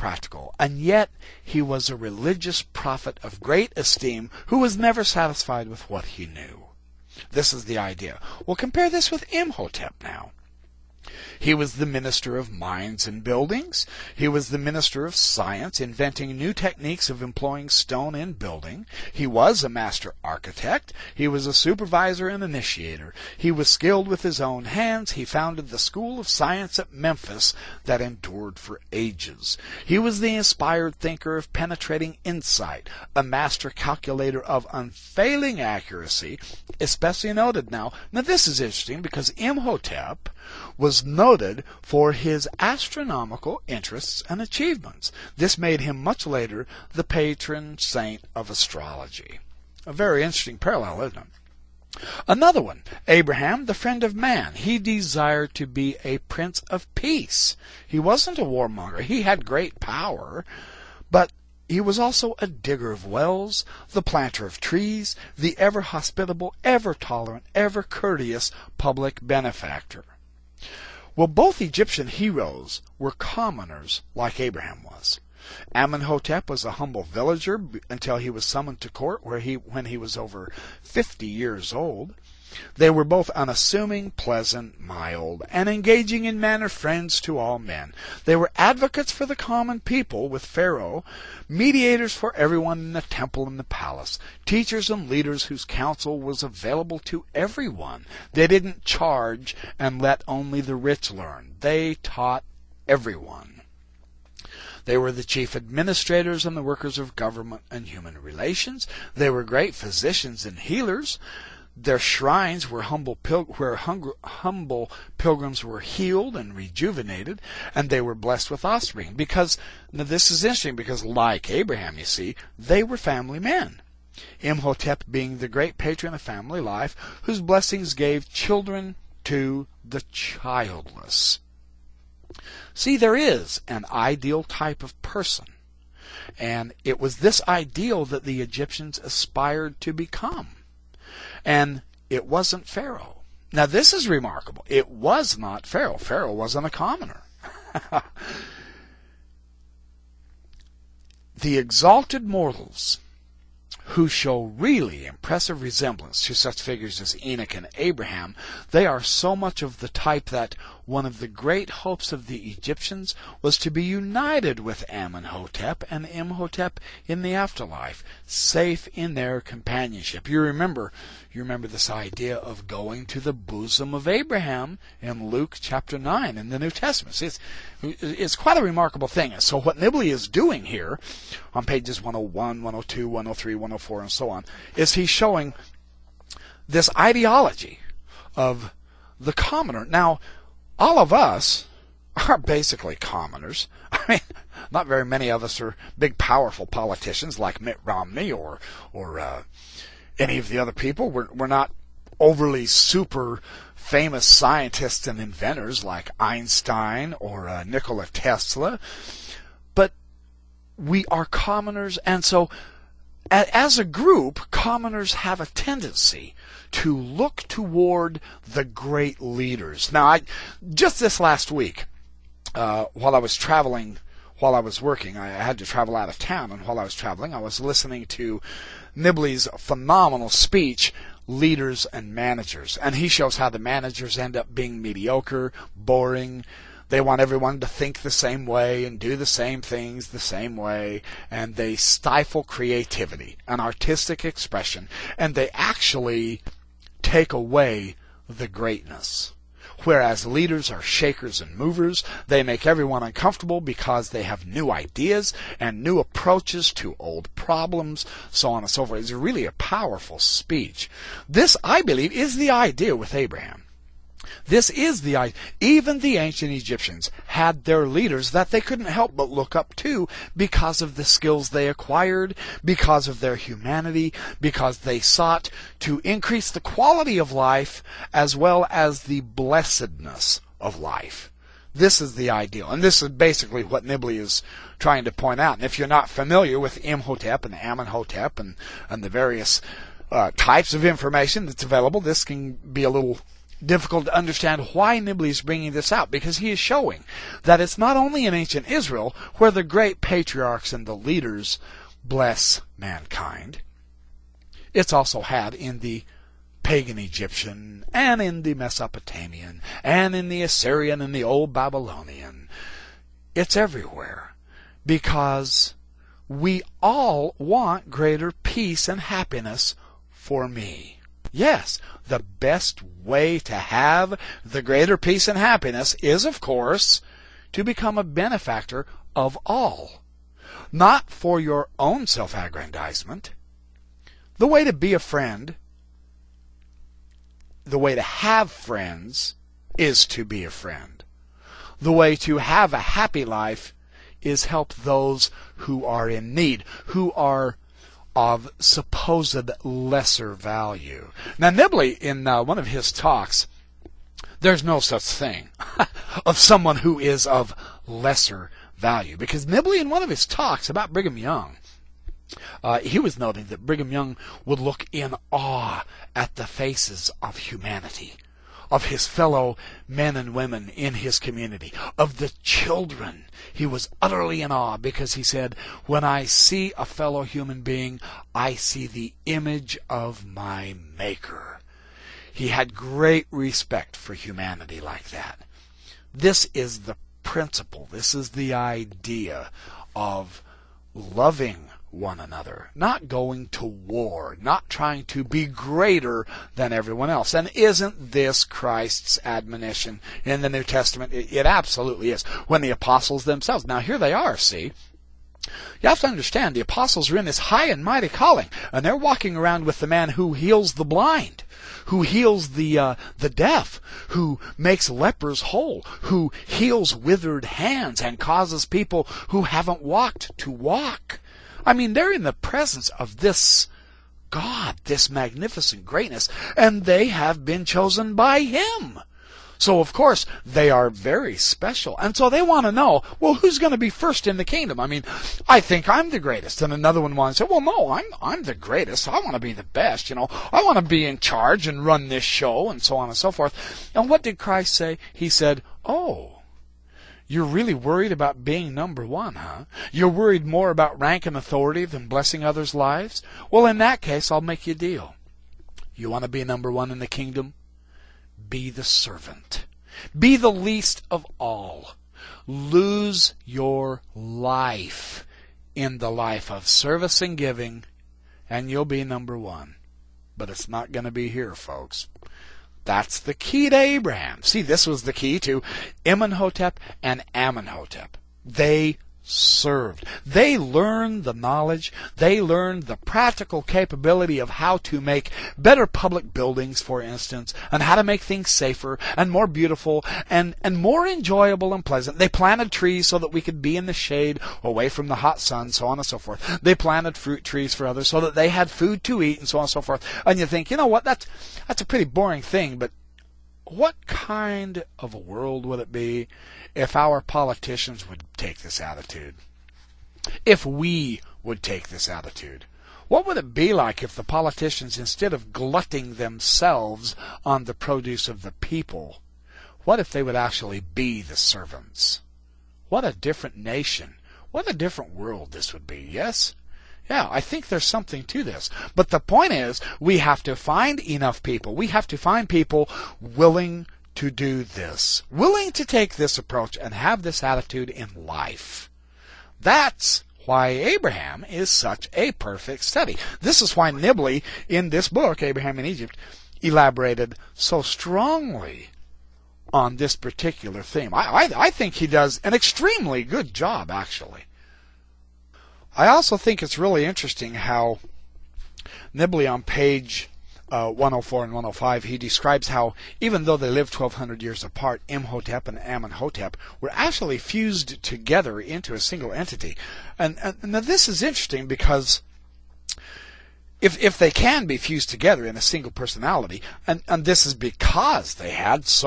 practical, and yet he was a religious prophet of great esteem who was never satisfied with what he knew. This is the idea. Well, compare this with Imhotep now. He was the minister of mines and buildings. He was the minister of science, inventing new techniques of employing stone in building. He was a master architect. He was a supervisor and initiator. He was skilled with his own hands. He founded the school of science at Memphis that endured for ages. He was the inspired thinker of penetrating insight, a master calculator of unfailing accuracy, especially noted now. Now this is interesting because Imhotep was noted for his astronomical interests and achievements. This made him much later the patron saint of astrology. A very interesting parallel, isn't it? Another one, Abraham, the friend of man. He desired to be a prince of peace. He wasn't a warmonger. He had great power, but he was also a digger of wells, the planter of trees, the ever hospitable, ever tolerant, ever courteous public benefactor. Well, both Egyptian heroes were commoners like Abraham was. Amenhotep was a humble villager until he was summoned to court when he was over 50 years old. They were both unassuming, pleasant, mild, and engaging in manner friends to all men. They were advocates for the common people with Pharaoh, mediators for everyone in the temple and the palace, teachers and leaders whose counsel was available to everyone. They didn't charge and let only the rich learn. They taught everyone. They were the chief administrators and the workers of government and human relations. They were great physicians and healers. Their shrines were humble pilgrims were healed and rejuvenated, and they were blessed with offspring. Because, now this is interesting, because like Abraham, you see, they were family men. Imhotep being the great patron of family life, whose blessings gave children to the childless. See, there is an ideal type of person, and it was this ideal that the Egyptians aspired to become. And it wasn't Pharaoh. Now this is remarkable. It was not Pharaoh. Pharaoh wasn't a commoner. The exalted mortals who show really impressive resemblance to such figures as Enoch and Abraham, they are so much of the type that one of the great hopes of the Egyptians was to be united with Amenhotep and Imhotep in the afterlife, safe in their companionship. You remember this idea of going to the bosom of Abraham in Luke chapter 9 in the New Testament. See, it's quite a remarkable thing. So what Nibley is doing here on pages 101, 102, 103, 104, and so on, is he's showing this ideology of the commoner. Now, all of us are basically commoners. I mean, not very many of us are big, powerful politicians like Mitt Romney or any of the other people. We're not overly super famous scientists and inventors like Einstein or Nikola Tesla, but we are commoners, and so as a group, commoners have a tendency to look toward the great leaders. Now, just this last week, while I was traveling, while I was working, I had to travel out of town, and while I was traveling, I was listening to Nibley's phenomenal speech, Leaders and Managers. And he shows how the managers end up being mediocre, boring. They want everyone to think the same way and do the same things the same way, and they stifle creativity and artistic expression, and they actually take away the greatness. Whereas leaders are shakers and movers, they make everyone uncomfortable because they have new ideas and new approaches to old problems, so on and so forth. It's really a powerful speech. This, I believe, is the idea with Abraham. This is the idea. Even the ancient Egyptians had their leaders that they couldn't help but look up to because of the skills they acquired, because of their humanity, because they sought to increase the quality of life as well as the blessedness of life. This is the ideal, and this is basically what Nibley is trying to point out. And if you're not familiar with Imhotep and Amenhotep and the various types of information that's available, this can be a little difficult to understand why Nibley is bringing this out, because he is showing that it's not only in ancient Israel where the great patriarchs and the leaders bless mankind. It's also had in the pagan Egyptian, and in the Mesopotamian, and in the Assyrian and the old Babylonian. It's everywhere, because we all want greater peace and happiness for me. Yes, the best way to have the greater peace and happiness is, of course, to become a benefactor of all. Not for your own self-aggrandizement. The way to be a friend, the way to have friends, is to be a friend. The way to have a happy life is help those who are in need, who are of supposed lesser value. Now, Nibley, in one of his talks, there's no such thing of someone who is of lesser value. Because Nibley, in one of his talks about Brigham Young, he was noting that Brigham Young would look in awe at the faces of humanity, of his fellow men and women in his community, of the children. He was utterly in awe because he said, when I see a fellow human being, I see the image of my Maker. He had great respect for humanity like that. This is the principle, this is the idea of loving one another, not going to war, not trying to be greater than everyone else. And isn't this Christ's admonition in the New Testament? It absolutely is. When the apostles themselves, now here they are, see, you have to understand, the apostles are in this high and mighty calling, and they're walking around with the man who heals the blind, who heals the deaf, who makes lepers whole, who heals withered hands and causes people who haven't walked to walk. I mean, they're in the presence of this God, this magnificent greatness, and they have been chosen by Him. So, of course, they are very special. And so they want to know, well, who's going to be first in the kingdom? I mean, I think I'm the greatest. And another one wants to say, well, no, I'm the greatest. I want to be the best. You know, I want to be in charge and run this show and so on and so forth. And what did Christ say? He said, oh, you're really worried about being number one, huh? You're worried more about rank and authority than blessing others' lives? Well, in that case, I'll make you a deal. You want to be number one in the kingdom? Be the servant. Be the least of all. Lose your life in the life of service and giving, and you'll be number one. But it's not going to be here, folks. That's the key to Abraham. See, this was the key to Amenhotep and Amenhotep. They served. They learned the knowledge. They learned the practical capability of how to make better public buildings, for instance, and how to make things safer and more beautiful and more enjoyable and pleasant. They planted trees so that we could be in the shade away from the hot sun, so on and so forth. They planted fruit trees for others so that they had food to eat and so on and so forth. And you think, you know what, that's a pretty boring thing, but what kind of a world would it be if our politicians would take this attitude? If we would take this attitude? What would it be like if the politicians, instead of glutting themselves on the produce of the people, what if they would actually be the servants? What a different nation. What a different world this would be, yes? Yeah, I think there's something to this. But the point is, we have to find enough people. We have to find people willing to do this, willing to take this approach and have this attitude in life. That's why Abraham is such a perfect study. This is why Nibley, in this book, Abraham in Egypt, elaborated so strongly on this particular theme. I think he does an extremely good job, actually. I also think it's really interesting how Nibley on page 104 and 105, he describes how even though they lived 1,200 years apart, Imhotep and Amenhotep were actually fused together into a single entity. And now this is interesting because if they can be fused together in a single personality, and this is because they had so